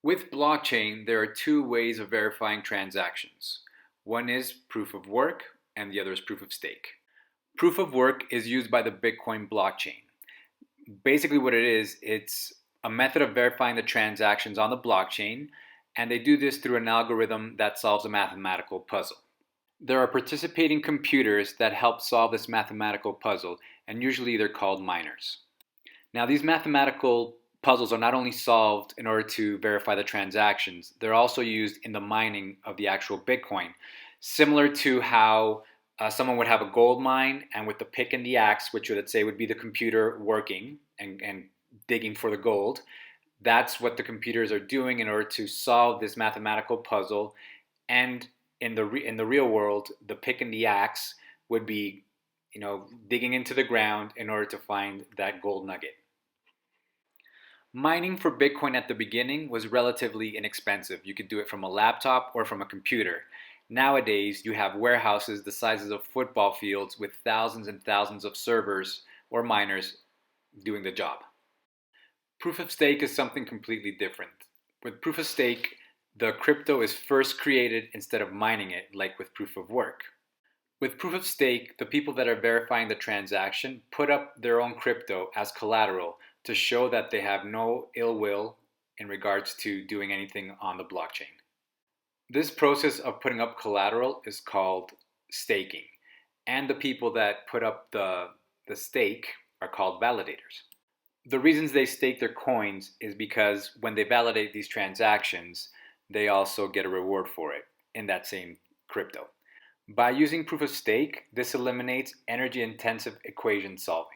With blockchain, there are two ways of verifying transactions. One is proof of work, and the other is proof of stake. Proof of work is used by the Bitcoin blockchain. Basically what it is, it's a method of verifying the transactions on the blockchain, and they do this through an algorithm that solves a mathematical puzzle. There are participating computers that help solve this mathematical puzzle, and usually they're called miners. Now, these mathematical puzzles are not only solved in order to verify the transactions, they're also used in the mining of the actual Bitcoin, similar to how someone would have a gold mine, and with the pick and the axe, which let's say would be the computer working and digging for the gold, that's what the computers are doing in order to solve this mathematical puzzle. And in the real world, the pick and the axe would be, digging into the ground in order to find that gold nugget. Mining for Bitcoin at the beginning was relatively inexpensive. You could do it from a laptop or from a computer. Nowadays, you have warehouses the sizes of football fields with thousands and thousands of servers or miners doing the job. Proof of stake is something completely different. With proof of stake, the crypto is first created instead of mining it, like with proof of work. With proof of stake, the people that are verifying the transaction put up their own crypto as collateral to show that they have no ill will in regards to doing anything on the blockchain. This process of putting up collateral is called staking, and the people that put up the stake are called validators. The reasons they stake their coins is because when they validate these transactions, they also get a reward for it in that same crypto. By using proof of stake, this eliminates energy-intensive equation solving.